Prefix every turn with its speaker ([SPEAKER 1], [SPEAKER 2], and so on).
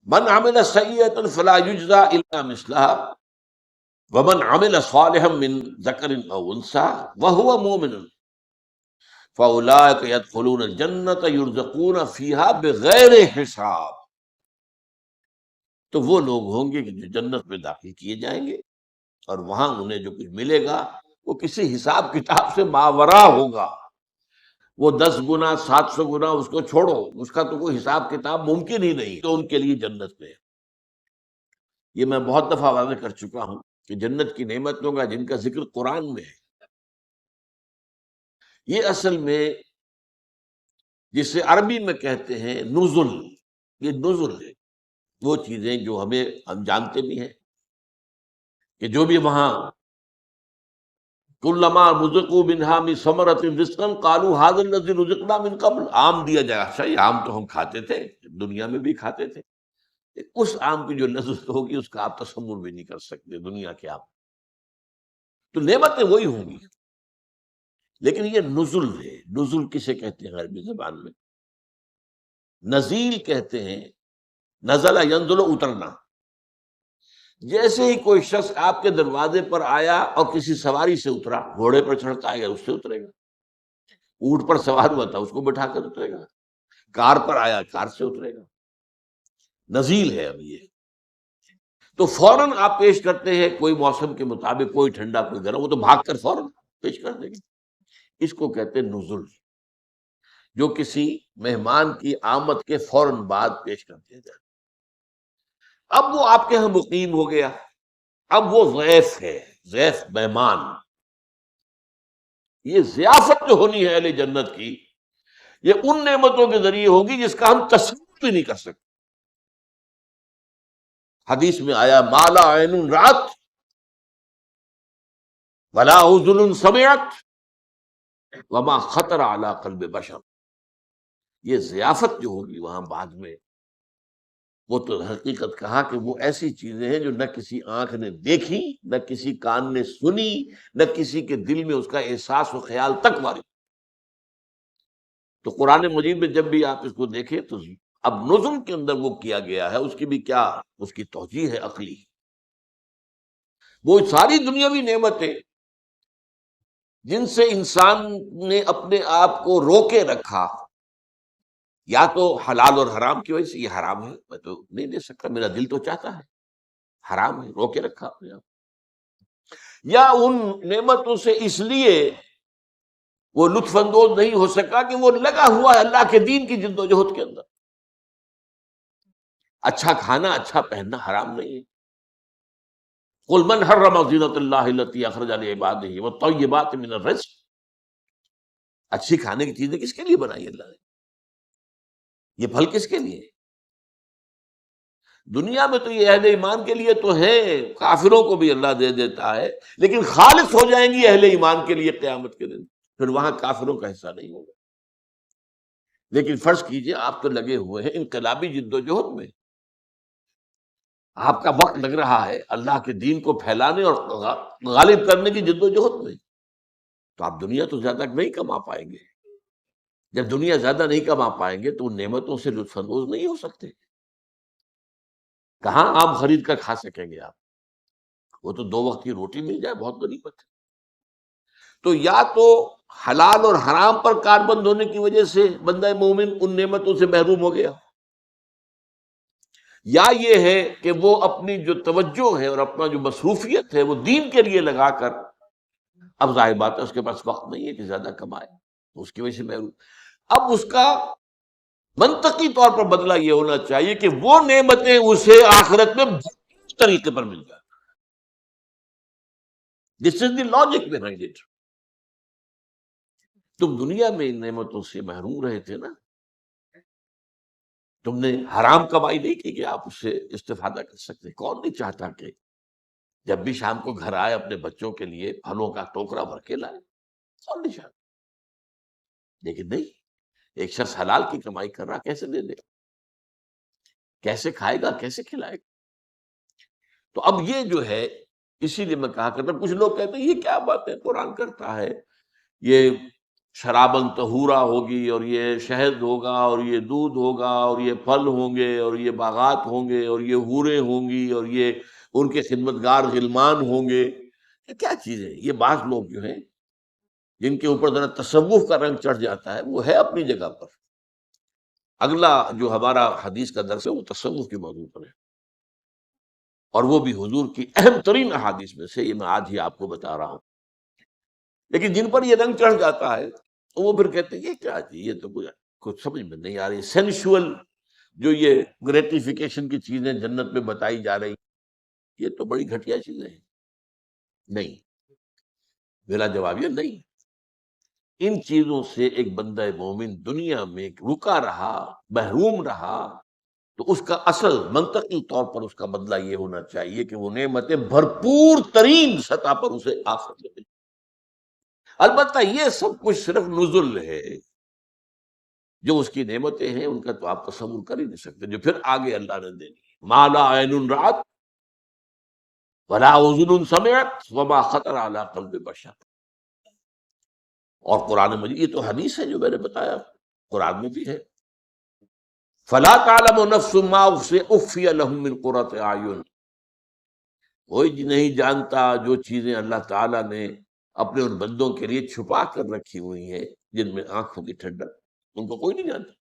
[SPEAKER 1] من عمل سیئۃ فلا یجزا الا مثلها ومن عمل صالحا من ذکر او انثى وهو مؤمن فاولئک يدخلون الجنة يرزقون فيها بغیر حساب. تو وہ لوگ ہوں گے کہ جو جنت میں داخل کیے جائیں گے اور وہاں انہیں جو کچھ ملے گا وہ کسی حساب کتاب سے ماورا ہوگا. وہ 10 گنا 700 گنا اس کو چھوڑو، اس کا تو کوئی حساب کتاب ممکن ہی نہیں تو ان کے لیے جنت میں. یہ میں بہت دفعہ واضح کر چکا ہوں کہ جنت کی نعمتوں کا جن کا ذکر قرآن میں ہے، یہ اصل میں جسے عربی میں کہتے ہیں نزل، یہ نزل ہے. وہ چیزیں جو ہم جانتے بھی ہیں کہ جو بھی وہاں کلما رزقوا منها من ثمرۃ رزقا قالوا هذا الذي رزقنا من قبل. آم دیا جائے، اچھا یہ آم تو ہم کھاتے تھے، دنیا میں بھی کھاتے تھے. اس آم کی جو لذت ہوگی اس کا آپ تصور بھی نہیں کر سکتے دنیا کے آم. تو نعمتیں وہی ہوں گی، لیکن یہ نزل ہے. نزل کسے کہتے ہیں عربی زبان میں؟ نزیل کہتے ہیں، نزل ینزل اترنا. جیسے ہی کوئی شخص آپ کے دروازے پر آیا اور کسی سواری سے اترا، گھوڑے پر چڑھتا ہے اس سے اترے گا، اونٹ پر سوار ہوا تھا اس کو بٹھا کر اترے گا، کار پر آیا کار سے اترے گا. نزیل ہے اب یہ. تو فوراً آپ پیش کرتے ہیں کوئی موسم کے مطابق، کوئی ٹھنڈا کوئی گرم، وہ تو بھاگ کر فوراً پیش کر دیں گے. اس کو کہتے ہیں نزل، جو کسی مہمان کی آمد کے فوراً بعد پیش کر دیا جائے. اب وہ آپ کے ہاں مقیم ہو گیا، اب وہ ضیف ہے، ضیف مہمان. یہ ضیافت جو ہونی ہے اہل جنت کی، یہ ان نعمتوں کے ذریعے ہوگی جس کا ہم تصور بھی نہیں کر سکتے. حدیث میں آیا مالا عین رات ولا اذن سمعت وما خطر علی قلب بشر. یہ ضیافت جو ہوگی وہاں بعد میں، وہ تو حقیقت کہا کہ وہ ایسی چیزیں ہیں جو نہ کسی آنکھ نے دیکھی، نہ کسی کان نے سنی، نہ کسی کے دل میں اس کا احساس و خیال تک وارد. تو قرآن مجید میں جب بھی آپ اس کو دیکھیں تو اب نظم کے اندر وہ کیا گیا ہے، اس کی بھی کیا اس کی توجیہ ہے عقلی. وہ ساری دنیاوی نعمتیں جن سے انسان نے اپنے آپ کو روکے رکھا، یا تو حلال اور حرام کی وجہ سے، یہ حرام ہے میں تو نہیں دے سکتا، میرا دل تو چاہتا ہے، حرام ہے، روکے رکھا اپنے آپ. یا ان نعمتوں سے اس لیے وہ لطف اندوز نہیں ہو سکا کہ وہ لگا ہوا ہے اللہ کے دین کی جد و جہد کے اندر. اچھا کھانا اچھا پہننا حرام نہیں ہے. قل من حرم زینۃ اللہ التی اخرج لعبادہ والطیبات من الرزق. اچھی کھانے کی چیزیں کس کے لیے بنائی اللہ نے؟ یہ پھل کس کے لیے؟ دنیا میں تو یہ اہل ایمان کے لیے تو ہے، کافروں کو بھی اللہ دے دیتا ہے، لیکن خالص ہو جائیں گی اہل ایمان کے لیے قیامت کے دن، پھر وہاں کافروں کا حصہ نہیں ہوگا. لیکن فرض کیجئے آپ تو لگے ہوئے ہیں انقلابی جد و جہد میں، آپ کا وقت لگ رہا ہے اللہ کے دین کو پھیلانے اور غالب کرنے کی جد و جہد میں، تو آپ دنیا تو زیادہ نہیں کما پائیں گے. جب دنیا زیادہ نہیں کما پائیں گے تو ان نعمتوں سے لطف اندوز نہیں ہو سکتے. کہاں آم خرید کر کھا سکیں گے آپ؟ وہ تو 2 وقت کی روٹی مل جائے بہت غنیمت ہے. تو یا تو حلال اور حرام پر کاربند ہونے کی وجہ سے بندہ مومن ان نعمتوں سے محروم ہو گیا، یا یہ ہے کہ وہ اپنی جو توجہ ہے اور اپنا جو مصروفیت ہے وہ دین کے لیے لگا کر، اب ظاہر بات ہے اس کے پاس وقت نہیں ہے کہ زیادہ کمائے، تو اس کی وجہ سے محروم. اب اس کا منطقی طور پر بدلہ یہ ہونا چاہیے کہ وہ نعمتیں اسے آخرت میں بہتر طریقے پر مل جائیں. دس از دی لاجک بہائنڈ اٹ. تم دنیا میں ان نعمتوں سے محروم رہے تھے نا، تم نے حرام کمائی نہیں کی کہ آپ اس سے استفادہ کر سکتے. کون نہیں چاہتا کہ جب بھی شام کو گھر آئے اپنے بچوں کے لیے پھلوں کا ٹوکرا بھر کے لائے؟ کون نہیں چاہتا. لیکن نہیں، ایک شخص حلال کی کمائی کر رہا، کیسے دے دے گا؟ کیسے کھائے گا؟ کیسے کھلائے گا؟ تو اب یہ جو ہے، اسی لیے میں کہا کرتا، کچھ لوگ کہتے ہیں یہ کیا بات ہے قرآن کرتا ہے، یہ شرابن طہورا ہوگی، اور یہ شہد ہوگا، اور یہ دودھ ہوگا، اور یہ پھل ہوں گے، اور یہ باغات ہوں گے، اور یہ حوریں ہوں گی، اور یہ ان کے خدمتگار غلمان ہوں گے. یہ کیا چیز ہے؟ یہ بعض لوگ جو ہیں جن کے اوپر ذرا تصوف کا رنگ چڑھ جاتا ہے، وہ ہے اپنی جگہ پر. اگلا جو ہمارا حدیث کا درس ہے وہ تصوف کے موضوع پر ہے، اور وہ بھی حضور کی اہم ترین احادیث میں سے. یہ میں آج ہی آپ کو بتا رہا ہوں. لیکن جن پر یہ رنگ چڑھ جاتا ہے تو وہ پھر کہتے ہیں یہ کیا چیز، یہ تو کچھ سمجھ میں نہیں آ رہی. سینشول جو یہ گریٹیفیکیشن کی چیزیں جنت میں بتائی جا رہی، یہ تو بڑی گھٹیا چیزیں ہیں. نہیں، میرا جواب یہ نہیں. ان چیزوں سے ایک بندہ مومن دنیا میں رکا رہا، محروم رہا، تو اس کا اصل منطقی طور پر اس کا بدلہ یہ ہونا چاہیے کہ وہ نعمتیں بھرپور ترین سطح پر اسے آخرت میں ملیں. البتہ یہ سب کچھ صرف نزل ہے. جو اس کی نعمتیں ہیں ان کا تو آپ تصور کر ہی نہیں سکتے، جو پھر آگے اللہ نے دینی. ما لا عین رأت ولا اذن سمعت وما خطر علی قلب بشر. اور قرآن مجید، یہ تو حدیث ہے جو میں نے بتایا، قرآن میں بھی ہے. فلا تعلم نفس ما اخفی لهم من قرۃ اعین. کوئی نہیں جانتا جو چیزیں اللہ تعالیٰ نے اپنے ان بندوں کے لیے چھپا کر رکھی ہوئی ہیں جن میں آنکھوں کی ٹھنڈک، ان کو کوئی نہیں جانتا.